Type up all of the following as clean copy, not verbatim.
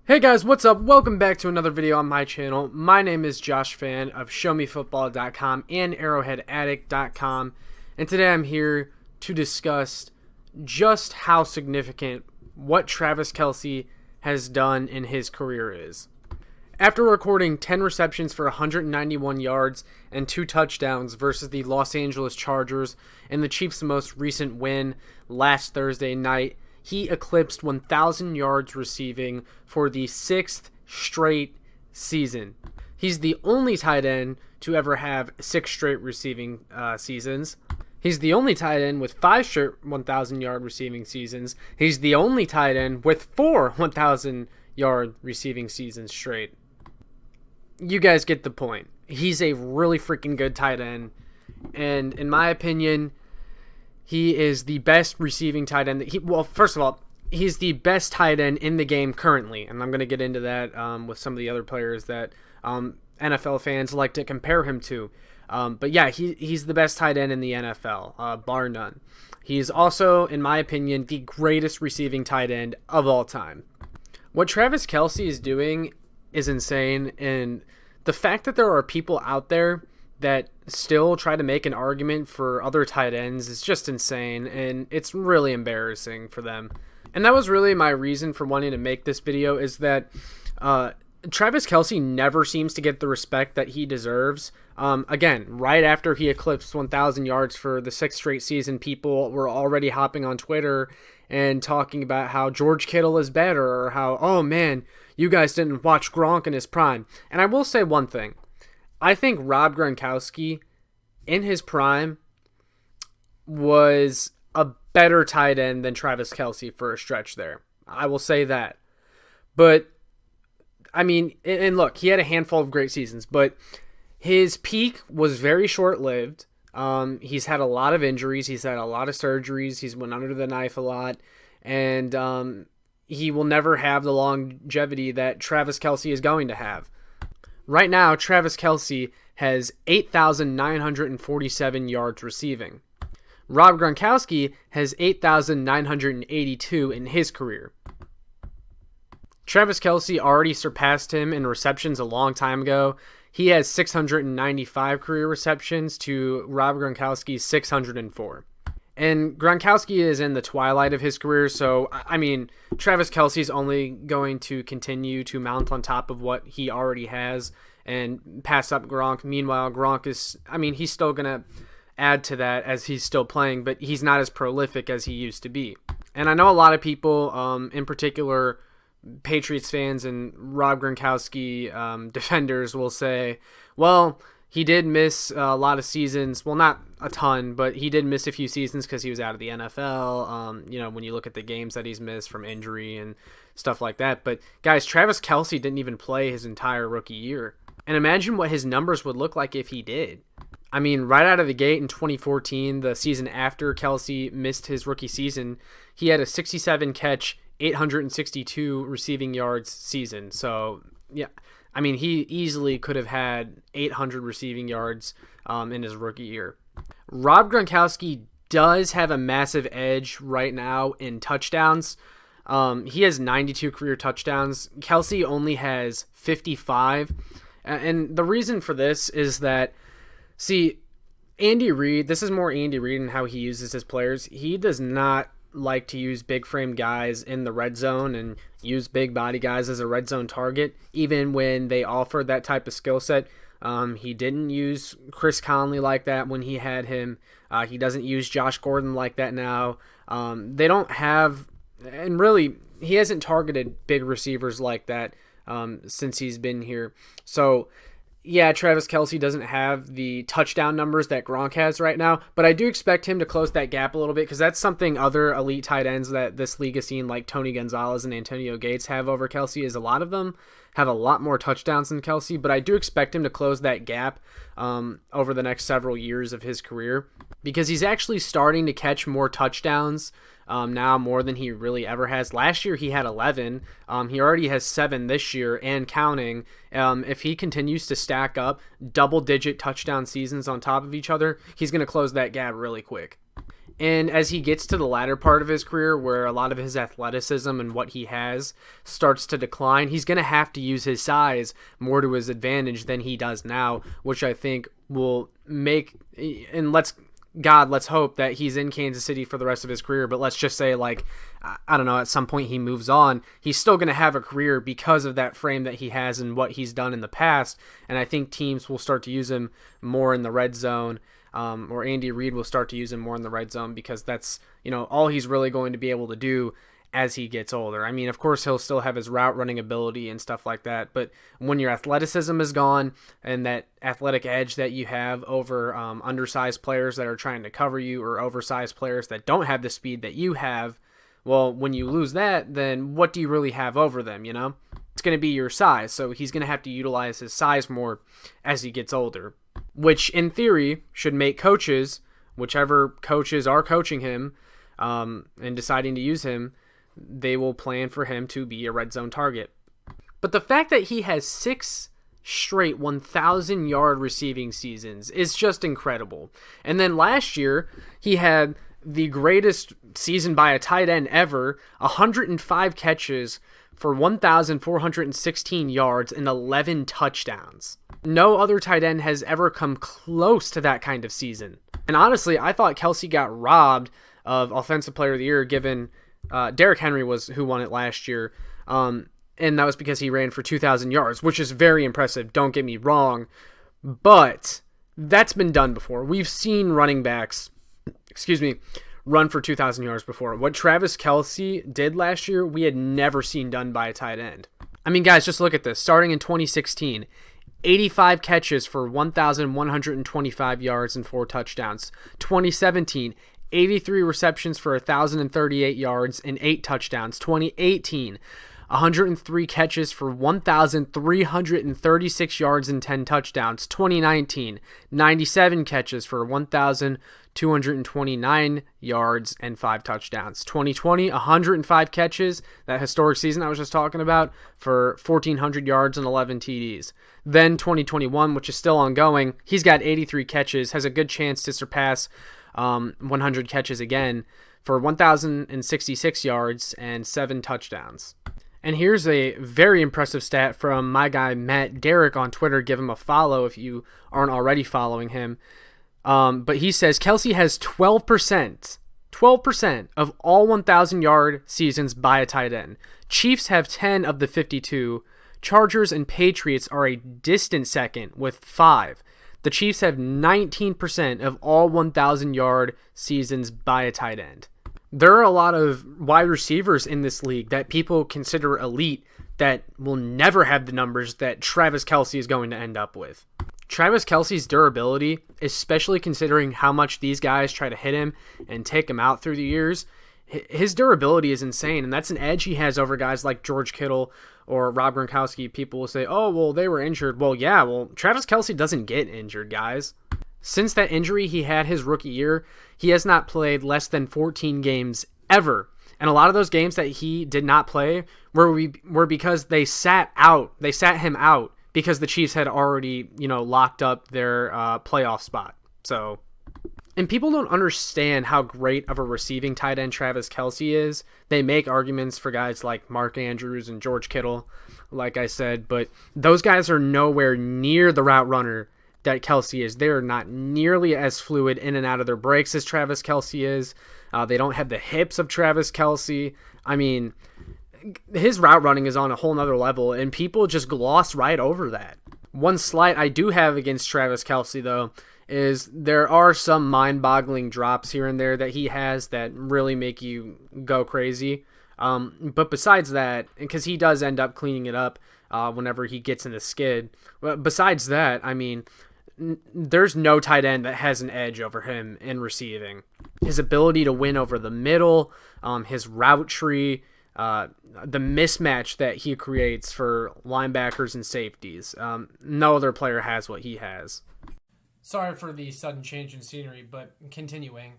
Hey guys, what's up? Welcome back to another video on my channel. My name is Josh Fan of ShowMeFootball.com and ArrowheadAddict.com, and today I'm here to discuss just how significant what Travis Kelce has done in his career is. After recording 10 receptions for 191 yards and 2 touchdowns versus the Los Angeles Chargers in the Chiefs' most recent win last Thursday night, he eclipsed 1,000 yards receiving for the 6th straight season. He's the only tight end to ever have 6 straight receiving seasons. He's the only tight end with 5 straight 1,000-yard receiving seasons. He's the only tight end with 4 1,000-yard receiving seasons straight. You guys get the point. He's a really freaking good tight end, and in my opinion, he is the best receiving tight end. First of all, he's the best tight end in the game currently, and I'm going to get into that with some of the other players that NFL fans like to compare him to. But yeah, he's the best tight end in the NFL, bar none. He's also, in my opinion, the greatest receiving tight end of all time. What Travis Kelce is doing is insane, and the fact that there are people out there that still try to make an argument for other tight ends is just insane, and it's really embarrassing for them. And that was really my reason for wanting to make this video, is that Travis Kelce never seems to get the respect that he deserves. Again, right after he eclipsed 1,000 yards for the 6th straight season, people were already hopping on Twitter and talking about how George Kittle is better, or how, oh man, you guys didn't watch Gronk in his prime. And I will say one thing. I think Rob Gronkowski, in his prime, was a better tight end than Travis Kelce for a stretch there. I will say that. But, I mean, and look, he had a handful of great seasons, but his peak was very short-lived. He's had a lot of injuries. He's had a lot of surgeries. He's went under the knife a lot. And he will never have the longevity that Travis Kelce is going to have. Right now, Travis Kelce has 8,947 yards receiving. Rob Gronkowski has 8,982 in his career. Travis Kelce already surpassed him in receptions a long time ago. He has 695 career receptions to Rob Gronkowski's 604. And Gronkowski is in the twilight of his career, so, I mean, Travis Kelce is only going to continue to mount on top of what he already has and pass up Gronk. Meanwhile, Gronk is, I mean, he's still going to add to that as he's still playing, but he's not as prolific as he used to be. And I know a lot of people, in particular Patriots fans and Rob Gronkowski defenders, will say, well, he did miss a lot of seasons. Well, not a ton, but he did miss a few seasons because he was out of the NFL. You know, when you look at the games that he's missed from injury and stuff like that. But, guys, Travis Kelce didn't even play his entire rookie year. And imagine what his numbers would look like if he did. I mean, right out of the gate in 2014, the season after Kelce missed his rookie season, he had a 67-catch, 862 receiving yards season. So, yeah. I mean, he easily could have had 800 receiving yards in his rookie year. Rob Gronkowski does have a massive edge right now in touchdowns. He has 92 career touchdowns. Kelce only has 55. And the reason for this is that, see, Andy Reid, this is more Andy Reid and how he uses his players. He does not like to use big frame guys in the red zone and use big body guys as a red zone target, even when they offer that type of skill set. He didn't use Chris Conley like that when he had him. He doesn't use Josh Gordon like that now. They don't have, and really, he hasn't targeted big receivers like that since he's been here. So, yeah, Travis Kelce doesn't have the touchdown numbers that Gronk has right now, but I do expect him to close that gap a little bit, because that's something other elite tight ends that this league has seen, like Tony Gonzalez and Antonio Gates, have over Kelce, is a lot of them have a lot more touchdowns than Kelce, but I do expect him to close that gap over the next several years of his career, because he's actually starting to catch more touchdowns now, more than he really ever has. Last year he had 11. He already has 7 this year and counting. If he continues to stack up double-digit touchdown seasons on top of each other, he's going to close that gap really quick. And as he gets to the latter part of his career, where a lot of his athleticism and what he has starts to decline, he's going to have to use his size more to his advantage than he does now, which I think will make, and let's hope that he's in Kansas City for the rest of his career. But let's just say, like, I don't know, at some point he moves on. He's still going to have a career because of that frame that he has and what he's done in the past. And I think teams will start to use him more in the red zone. Or Andy Reid will start to use him more in the red zone because that's, all he's really going to be able to do as he gets older. I mean, of course, he'll still have his route running ability and stuff like that, but when your athleticism is gone and that athletic edge that you have over undersized players that are trying to cover you or oversized players that don't have the speed that you have, well, when you lose that, then what do you really have over them, It's going to be your size, so he's going to have to utilize his size more as he gets older, which in theory should make coaches, whichever coaches are coaching him and deciding to use him, they will plan for him to be a red zone target. But the fact that he has 6 straight 1,000-yard receiving seasons is just incredible. And then last year, he had the greatest season by a tight end ever, 105 catches for 1,416 yards and 11 touchdowns. No other tight end has ever come close to that kind of season. And honestly, I thought Kelce got robbed of Offensive Player of the Year given Derrick Henry was who won it last year. And that was because he ran for 2,000 yards, which is very impressive. Don't get me wrong. But that's been done before. We've seen running backs, run for 2,000 yards before. What Travis Kelce did last year, we had never seen done by a tight end. I mean, guys, just look at this. Starting in 2016, 85 catches for 1,125 yards and 4 touchdowns. 2017, 83 receptions for 1,038 yards and 8 touchdowns. 2018, 103 catches for 1,336 yards and 10 touchdowns. 2019, 97 catches for 1,229 yards and 5 touchdowns. 2020, 105 catches, that historic season I was just talking about, for 1,400 yards and 11 TDs. Then 2021, which is still ongoing, he's got 83 catches, has a good chance to surpass 100 catches again for 1,066 yards and 7 touchdowns. And here's a very impressive stat from my guy Matt Derrick on Twitter. Give him a follow if you aren't already following him. But he says Kelce has 12% of all 1,000-yard seasons by a tight end. Chiefs have 10 of the 52. Chargers and Patriots are a distant second with 5. The Chiefs have 19% of all 1,000-yard seasons by a tight end. There are a lot of wide receivers in this league that people consider elite that will never have the numbers that Travis Kelce is going to end up with. Travis Kelce's durability, especially considering how much these guys try to hit him and take him out through the years, his durability is insane, and that's an edge he has over guys like George Kittle or Rob Gronkowski. People will say, oh, well, they were injured. Well, yeah, Travis Kelce doesn't get injured, guys. Since that injury he had his rookie year, he has not played less than 14 games ever. And a lot of those games that he did not play were because they sat him out because the Chiefs had already, locked up their playoff spot. So, and people don't understand how great of a receiving tight end Travis Kelce is. They make arguments for guys like Mark Andrews and George Kittle, like I said, but those guys are nowhere near the route runner that Kelce is. They're not nearly as fluid in and out of their breaks as Travis Kelce is. They don't have the hips of Travis Kelce. I mean, his route running is on a whole nother level, and people just gloss right over that. One slight I do have against Travis Kelce, though, is there are some mind-boggling drops here and there that he has that really make you go crazy. But besides that, because he does end up cleaning it up whenever he gets in the skid, but besides that, I mean, there's no tight end that has an edge over him in receiving. His ability to win over the middle, his route tree, the mismatch that he creates for linebackers and safeties. No other player has what he has. Sorry for the sudden change in scenery, but continuing.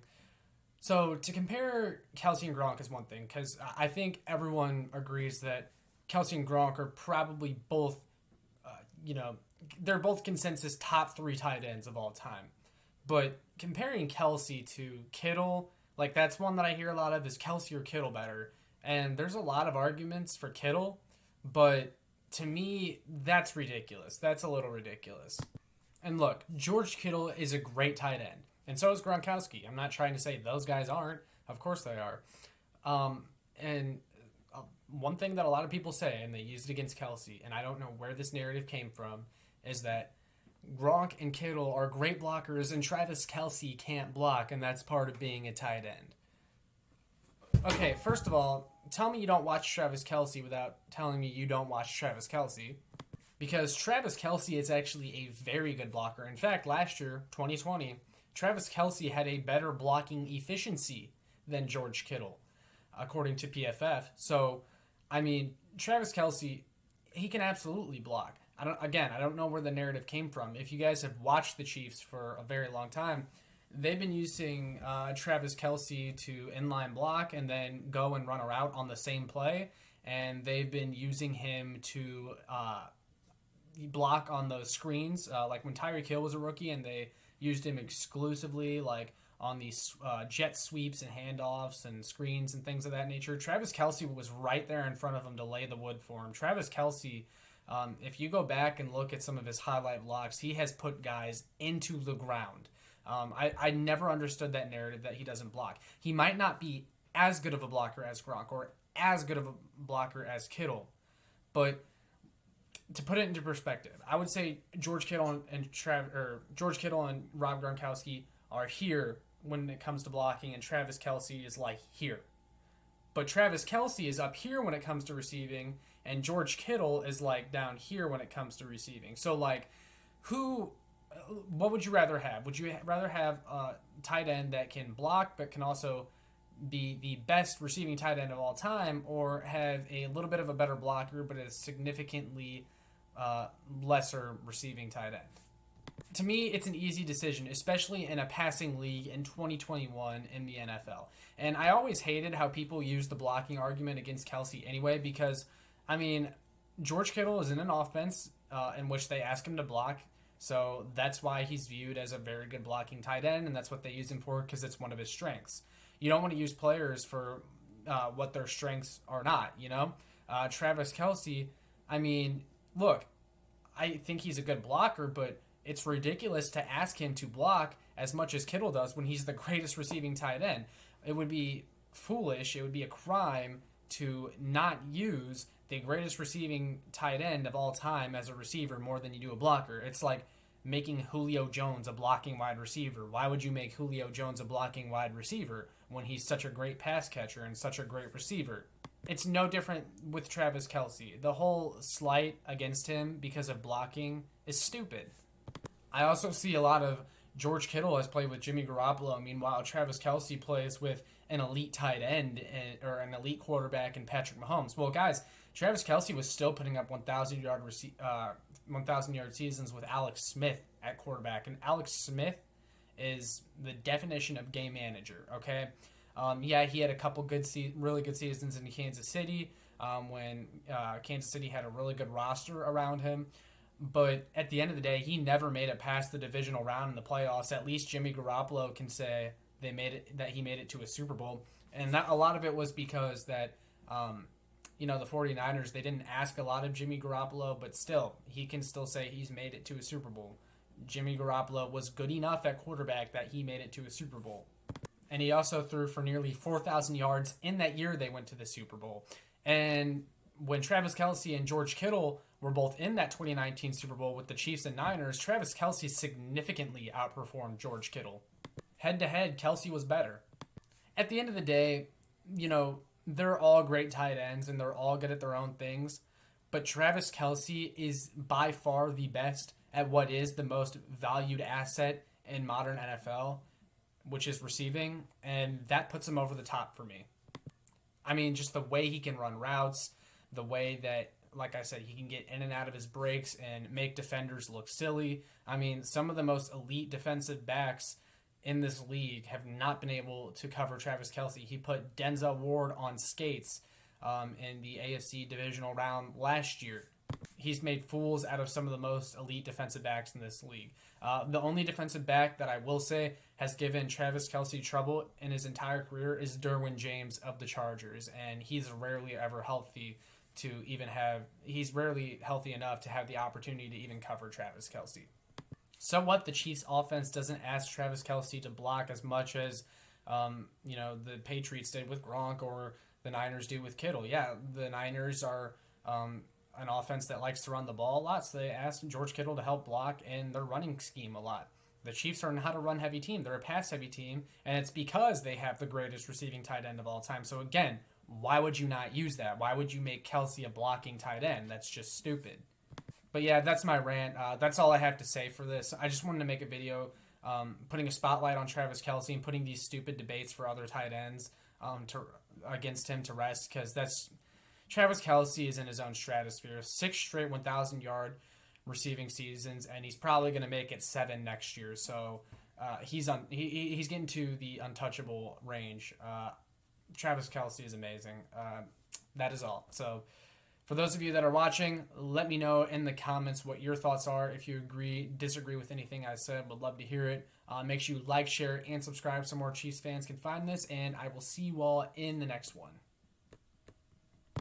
So to compare Kelce and Gronk is one thing, because I think everyone agrees that Kelce and Gronk are probably both, they're both consensus top 3 tight ends of all time. But comparing Kelce to Kittle, Like, that's one that I hear a lot of, is Kelce or Kittle better? And there's a lot of arguments for Kittle, but to me, that's ridiculous. That's a little ridiculous. And look, George Kittle is a great tight end, and so is Gronkowski. I'm not trying to say those guys aren't. Of course they are. And one thing that a lot of people say, and they use it against Kelce, and I don't know where this narrative came from, is that Gronk and Kittle are great blockers, and Travis Kelce can't block, and that's part of being a tight end. Okay, first of all, tell me you don't watch Travis Kelce without telling me you don't watch Travis Kelce. Because Travis Kelce is actually a very good blocker. In fact, last year, 2020, Travis Kelce had a better blocking efficiency than George Kittle, according to PFF. So, I mean, Travis Kelce, he can absolutely block. I don't know where the narrative came from. If you guys have watched the Chiefs for a very long time, they've been using Travis Kelce to inline block and then go and run a route on the same play. And they've been using him to block on those screens, like when Tyreek Hill was a rookie, and they used him exclusively like on these jet sweeps and handoffs and screens and things of that nature. Travis Kelce was right there in front of him to lay the wood for him. Travis Kelce, if you go back and look at some of his highlight blocks, he has put guys into the ground. I never understood that narrative that he doesn't block. He might not be as good of a blocker as Gronk or as good of a blocker as Kittle, but to put it into perspective, I would say George Kittle and Rob Gronkowski are here when it comes to blocking, and Travis Kelce is like here. But Travis Kelce is up here when it comes to receiving, and George Kittle is like down here when it comes to receiving. So like, what would you rather have? Would you rather have a tight end that can block but can also be the best receiving tight end of all time, or have a little bit of a better blocker but a significantly lesser receiving tight end? To me, it's an easy decision, especially in a passing league in 2021 in the NFL. And I always hated how people use the blocking argument against Kelce anyway, because, I mean, George Kittle is in an offense in which they ask him to block, so that's why he's viewed as a very good blocking tight end, and that's what they use him for, because it's one of his strengths. You don't want to use players for what their strengths are not, you know? Travis Kelce, I mean, look, I think he's a good blocker, but it's ridiculous to ask him to block as much as Kittle does when he's the greatest receiving tight end. It would be foolish, it would be a crime to not use the greatest receiving tight end of all time as a receiver more than you do a blocker. It's like making Julio Jones a blocking wide receiver. Why would you make Julio Jones a blocking wide receiver when he's such a great pass catcher and such a great receiver? It's no different with Travis Kelce. The whole slight against him because of blocking is stupid. I also see a lot of George Kittle has played with Jimmy Garoppolo. Meanwhile, Travis Kelce plays with an elite tight end or an elite quarterback in Patrick Mahomes. Well, guys, Travis Kelce was still putting up 1,000-yard seasons with Alex Smith at quarterback, and Alex Smith is the definition of game manager. Okay, yeah, he had a couple really good seasons in Kansas City when Kansas City had a really good roster around him. But at the end of the day, he never made it past the divisional round in the playoffs. At least Jimmy Garoppolo can say he made it to a Super Bowl, and that a lot of it was because that the 49ers, they didn't ask a lot of Jimmy Garoppolo, but still he can still say he's made it to a Super Bowl. Jimmy Garoppolo was good enough at quarterback that he made it to a Super Bowl, and he also threw for nearly 4,000 yards in that year they went to the Super Bowl. And when Travis Kelce and George Kittle were both in that 2019 Super Bowl with the Chiefs and Niners, Travis Kelce significantly outperformed George Kittle. Head-to-head, Kelce was better. At the end of the day, they're all great tight ends and they're all good at their own things, but Travis Kelce is by far the best at what is the most valued asset in modern NFL, which is receiving, and that puts him over the top for me. I mean, just the way he can run routes, the way that, like I said, he can get in and out of his breaks and make defenders look silly. I mean, some of the most elite defensive backs in this league have not been able to cover Travis Kelce. He put Denzel Ward on skates in the AFC divisional round last year. he's made fools out of some of the most elite defensive backs in this league. The only defensive back that I will say has given Travis Kelce trouble in his entire career is Derwin James of the Chargers, and he's rarely ever healthy to even have. He's rarely healthy enough to have the opportunity to even cover Travis Kelce. So what? The Chiefs' offense doesn't ask Travis Kelce to block as much as the Patriots did with Gronk or the Niners do with Kittle. Yeah, the Niners are an offense that likes to run the ball a lot, so they asked George Kittle to help block in their running scheme a lot. The Chiefs are not a run-heavy team. They're a pass-heavy team, and it's because they have the greatest receiving tight end of all time. So again, why would you not use that? Why would you make Kelce a blocking tight end? That's just stupid. But yeah, that's my rant. That's all I have to say for this. I just wanted to make a video putting a spotlight on Travis Kelce and putting these stupid debates for other tight ends against him to rest, because Travis Kelce is in his own stratosphere. 6 straight 1,000-yard receiving seasons, and he's probably going to make it 7 next year. So he's getting to the untouchable range. Travis Kelce is amazing. That is all. So for those of you that are watching, let me know in the comments what your thoughts are. If you agree, disagree with anything I said, would love to hear it. Make sure you like, share, and subscribe so more Chiefs fans can find this, and I will see you all in the next one.